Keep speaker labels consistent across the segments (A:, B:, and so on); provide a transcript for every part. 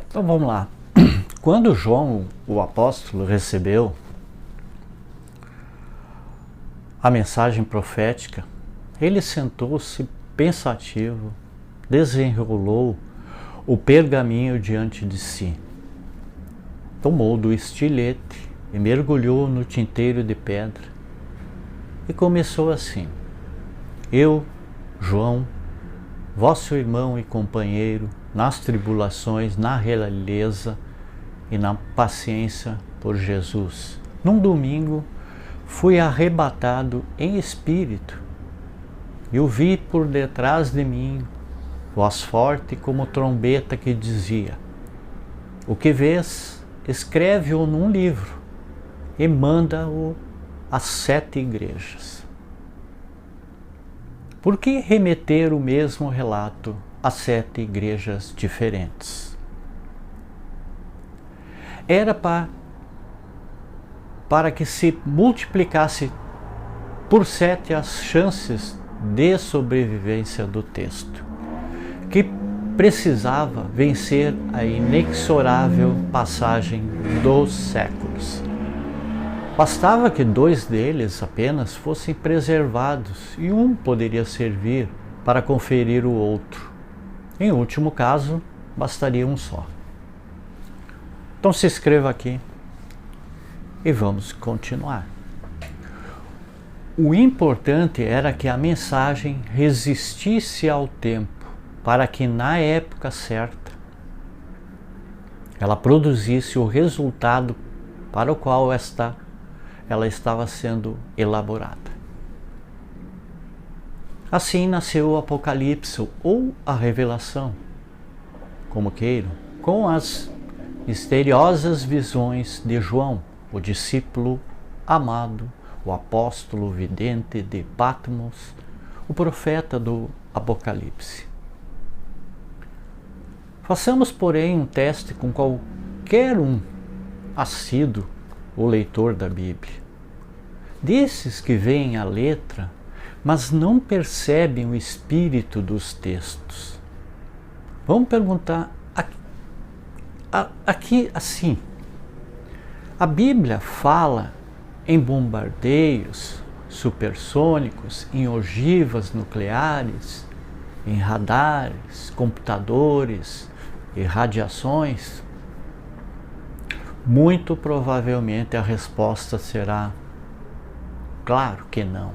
A: Então vamos lá. Quando João, o apóstolo, recebeu a mensagem profética, ele sentou-se pensativo, desenrolou o pergaminho diante de si, tomou do estilete e mergulhou no tinteiro de pedra e começou assim: Eu, João, vosso irmão e companheiro, nas tribulações, na realeza e na paciência por Jesus. Num domingo, fui arrebatado em espírito e o vi por detrás de mim, voz forte como trombeta que dizia: O que vês, escreve-o num livro e manda-o às 7 igrejas. Por que remeter o mesmo relato a 7 igrejas diferentes? Era para que se multiplicasse por 7 as chances de sobrevivência do texto, que precisava vencer a inexorável passagem dos séculos. Bastava que 2 deles apenas fossem preservados e um poderia servir para conferir o outro. Em último caso, bastaria um só. Então se inscreva aqui e vamos continuar. O importante era que a mensagem resistisse ao tempo, para que na época certa ela produzisse o resultado para o qual ela estava sendo elaborada. Assim nasceu o Apocalipse ou a Revelação, como queiram, com as misteriosas visões de João, o discípulo amado, o apóstolo vidente de Patmos, o profeta do Apocalipse. Façamos, porém, um teste com qualquer um assíduo o leitor da Bíblia. Desses que veem a letra, mas não percebem o espírito dos textos. Vamos perguntar aqui assim: a Bíblia fala em bombardeios supersônicos, em ogivas nucleares, em radares, computadores e radiações? Muito provavelmente a resposta será: claro que não.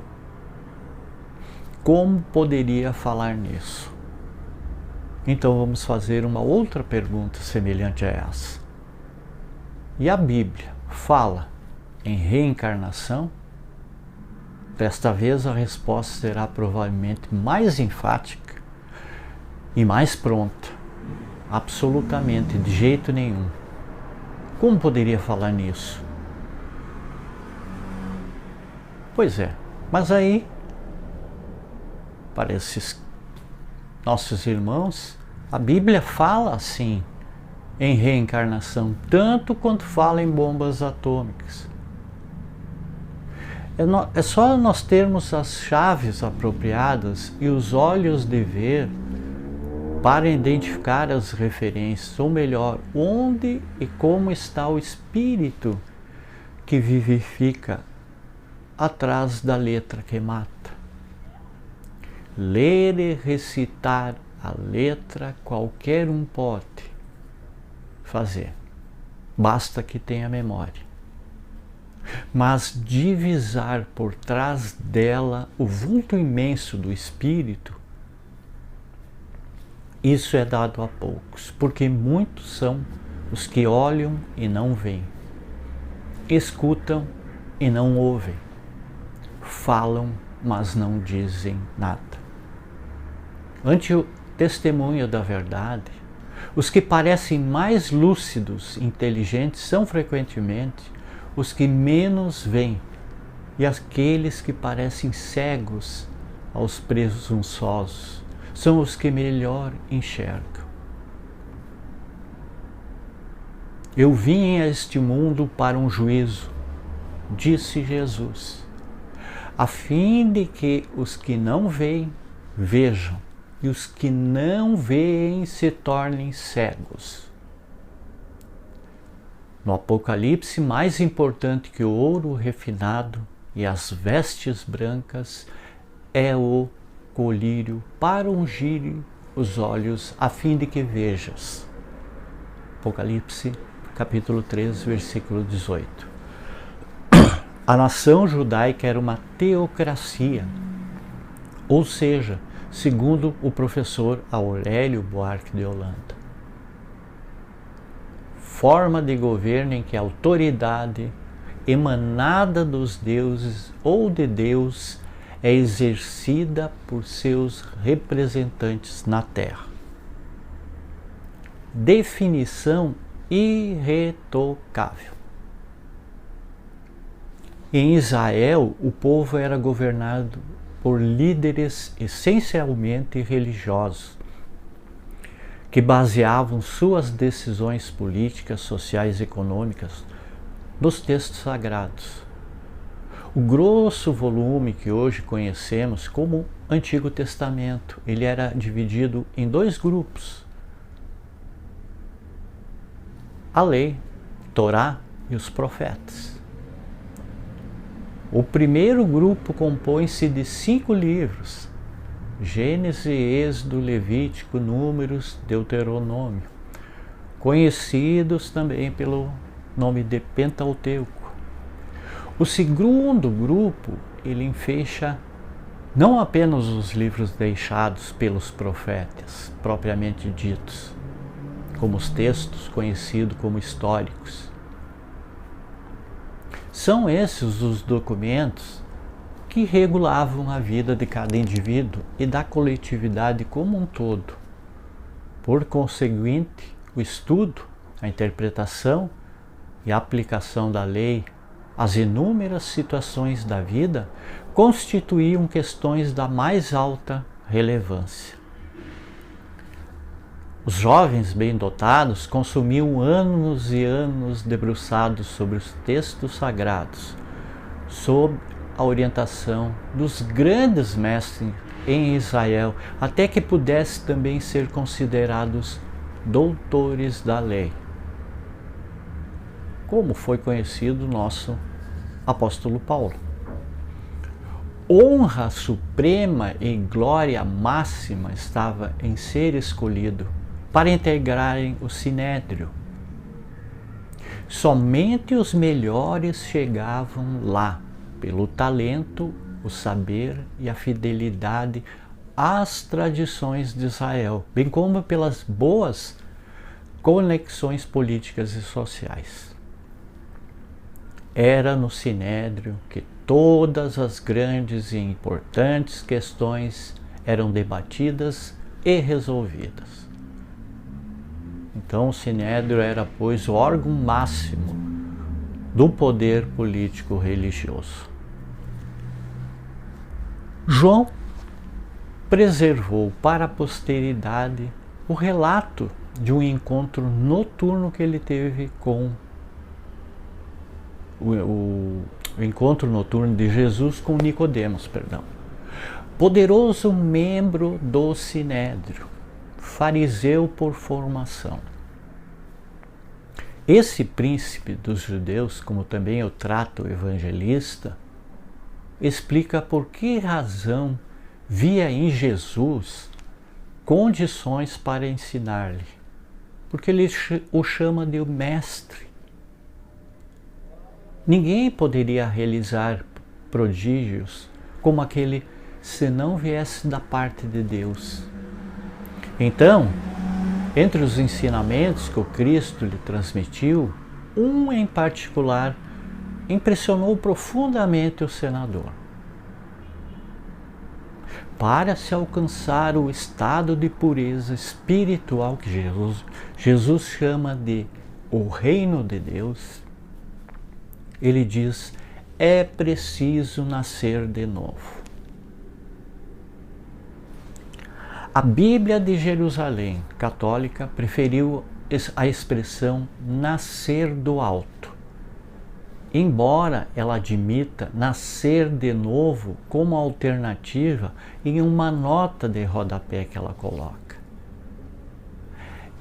A: Como poderia falar nisso? Então vamos fazer uma outra pergunta semelhante a essa. E a Bíblia fala em reencarnação? Desta vez a resposta será provavelmente mais enfática e mais pronta. Absolutamente, de jeito nenhum. Como poderia falar nisso? Pois é, mas aí, para esses nossos irmãos, a Bíblia fala assim em reencarnação, tanto quanto fala em bombas atômicas. É só nós termos as chaves apropriadas e os olhos de ver para identificar as referências, ou melhor, onde e como está o espírito que vivifica atrás da letra que mata. Ler e recitar a letra qualquer um pode fazer, basta que tenha memória. Mas divisar por trás dela o vulto imenso do espírito, isso é dado a poucos, porque muitos são os que olham e não veem, escutam e não ouvem, falam, mas não dizem nada. Ante o testemunho da verdade, os que parecem mais lúcidos e inteligentes são frequentemente os que menos veem, e aqueles que parecem cegos aos presunçosos são os que melhor enxergam. Eu vim a este mundo para um juízo, disse Jesus, a fim de que os que não veem, vejam, e os que não veem se tornem cegos. No Apocalipse, mais importante que o ouro refinado e as vestes brancas é o colírio para ungir os olhos, a fim de que vejas. Apocalipse, capítulo 3, versículo 18. A nação judaica era uma teocracia, ou seja, segundo o professor Aurélio Buarque de Holanda, forma de governo em que a autoridade emanada dos deuses ou de Deus é exercida por seus representantes na terra. Definição irretocável. Em Israel, o povo era governado por líderes essencialmente religiosos, que baseavam suas decisões políticas, sociais e econômicas nos textos sagrados. O grosso volume que hoje conhecemos como Antigo Testamento, ele era dividido em dois grupos: a lei, Torá e os profetas. O primeiro grupo compõe-se de 5 livros: Gênesis, Êxodo, Levítico, Números, Deuteronômio, conhecidos também pelo nome de Pentateuco. O segundo grupo, ele enfeixa não apenas os livros deixados pelos profetas, propriamente ditos, como os textos conhecidos como históricos. São esses os documentos que regulavam a vida de cada indivíduo e da coletividade como um todo. Por conseguinte, o estudo, a interpretação e a aplicação da lei às inúmeras situações da vida constituíam questões da mais alta relevância. Os jovens bem dotados consumiam anos e anos debruçados sobre os textos sagrados, sob a orientação dos grandes mestres em Israel, até que pudesse também ser considerados doutores da lei, como foi conhecido nosso apóstolo Paulo. Honra suprema e glória máxima estava em ser escolhido para integrarem o sinédrio. Somente os melhores chegavam lá, pelo talento, o saber e a fidelidade às tradições de Israel, bem como pelas boas conexões políticas e sociais. Era no sinédrio que todas as grandes e importantes questões eram debatidas e resolvidas. Então o sinédrio era, pois, o órgão máximo do poder político religioso. João preservou para a posteridade o relato de um encontro noturno que ele teve com o encontro noturno de Jesus com Nicodemos, poderoso membro do sinédrio, fariseu por formação. Esse príncipe dos judeus, como também o trata o evangelista, explica por que razão via em Jesus condições para ensinar-lhe, porque ele o chama de mestre. Ninguém poderia realizar prodígios como aquele se não viesse da parte de Deus. Então, entre os ensinamentos que o Cristo lhe transmitiu, um em particular impressionou profundamente o senador. Para se alcançar o estado de pureza espiritual que Jesus chama de o reino de Deus, ele diz: é preciso nascer de novo. A Bíblia de Jerusalém católica preferiu a expressão nascer do alto, embora ela admita nascer de novo como alternativa em uma nota de rodapé que ela coloca.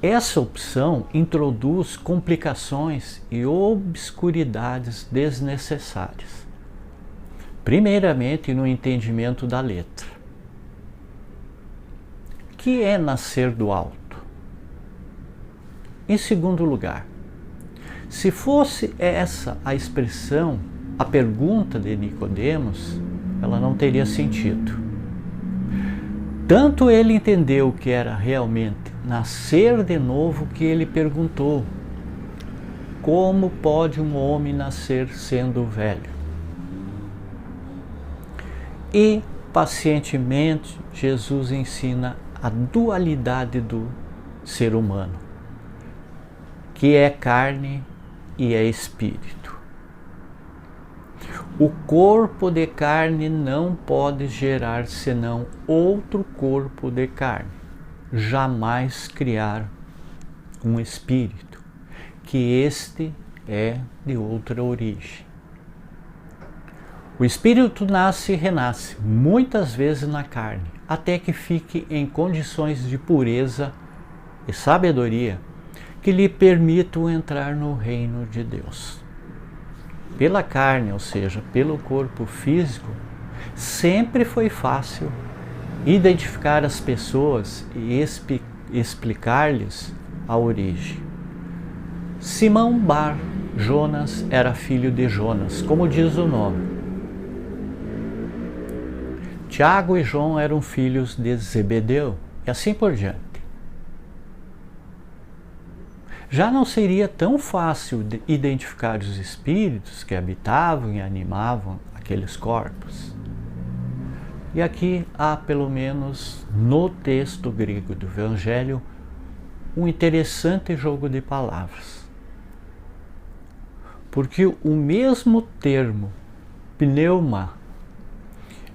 A: Essa opção introduz complicações e obscuridades desnecessárias. Primeiramente, no entendimento da letra. Que é nascer do alto? Em segundo lugar, se fosse essa a expressão, a pergunta de Nicodemos, ela não teria sentido. Tanto ele entendeu que era realmente nascer de novo que ele perguntou: como pode um homem nascer sendo velho? E pacientemente Jesus ensina a dualidade do ser humano, que é carne e é espírito. O corpo de carne não pode gerar senão outro corpo de carne, jamais criar um espírito, que este é de outra origem. O espírito nasce e renasce, muitas vezes na carne, até que fique em condições de pureza e sabedoria que lhe permitam entrar no reino de Deus. Pela carne, ou seja, pelo corpo físico, sempre foi fácil identificar as pessoas e explicar-lhes a origem. Simão Bar Jonas era filho de Jonas, como diz o nome. Tiago e João eram filhos de Zebedeu, e assim por diante. Já não seria tão fácil identificar os espíritos que habitavam e animavam aqueles corpos. E aqui há, pelo menos no texto grego do Evangelho, um interessante jogo de palavras. Porque o mesmo termo, pneuma,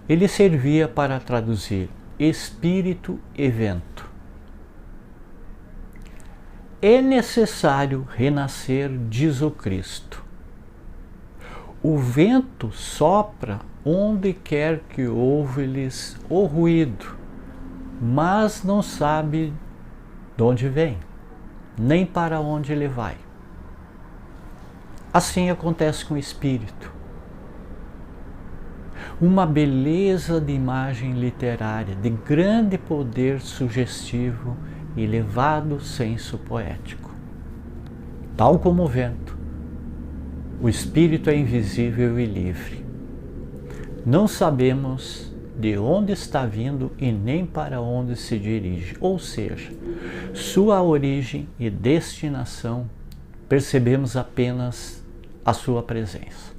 A: ele servia para traduzir espírito e vento. É necessário renascer, diz o Cristo. O vento sopra onde quer que ouve-lhes o ruído, mas não sabe de onde vem, nem para onde ele vai. Assim acontece com o espírito. Uma beleza de imagem literária, de grande poder sugestivo e elevado senso poético. Tal como o vento, o espírito é invisível e livre. Não sabemos de onde está vindo e nem para onde se dirige, ou seja, sua origem e destinação, percebemos apenas a sua presença.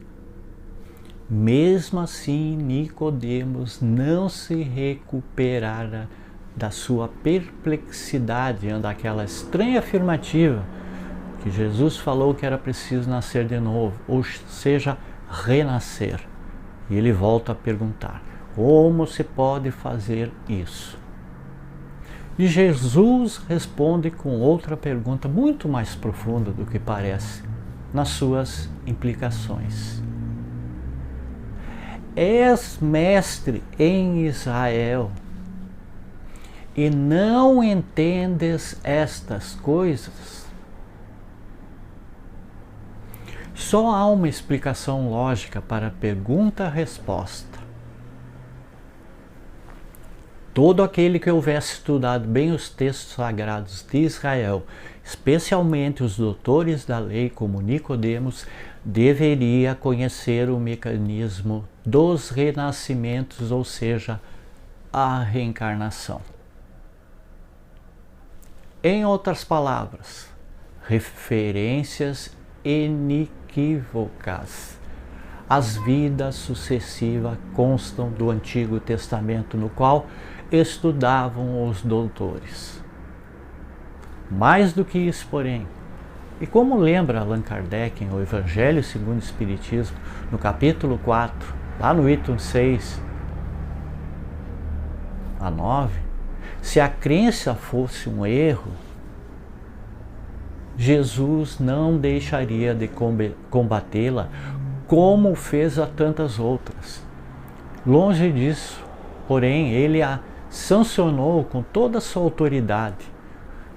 A: Mesmo assim, Nicodemos não se recuperara da sua perplexidade diante daquela estranha afirmativa que Jesus falou que era preciso nascer de novo, ou seja, renascer. E ele volta a perguntar: como se pode fazer isso? E Jesus responde com outra pergunta muito mais profunda do que parece, nas suas implicações. És mestre em Israel e não entendes estas coisas? Só há uma explicação lógica para a pergunta-resposta. Todo aquele que houvesse estudado bem os textos sagrados de Israel, especialmente os doutores da lei como Nicodemos, deveria conhecer o mecanismo dos renascimentos, ou seja, a reencarnação. Em outras palavras, referências inequívocas. As vidas sucessivas constam do Antigo Testamento, no qual estudavam os doutores. Mais do que isso, porém, e como lembra Allan Kardec em O Evangelho segundo o Espiritismo, no capítulo 4, lá no item 6 a 9, se a crença fosse um erro, Jesus não deixaria de combatê-la como fez a tantas outras. Longe disso, porém, ele a sancionou com toda a sua autoridade,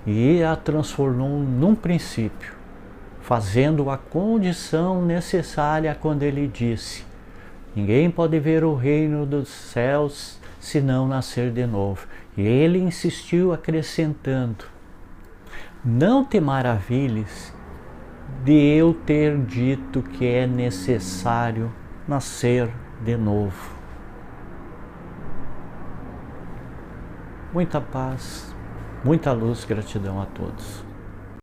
A: e a transformou num princípio, fazendo a condição necessária quando ele disse: ninguém pode ver o reino dos céus se não nascer de novo. E ele insistiu acrescentando: não te maravilhes de eu ter dito que é necessário nascer de novo. Muita paz, muita luz, gratidão a todos.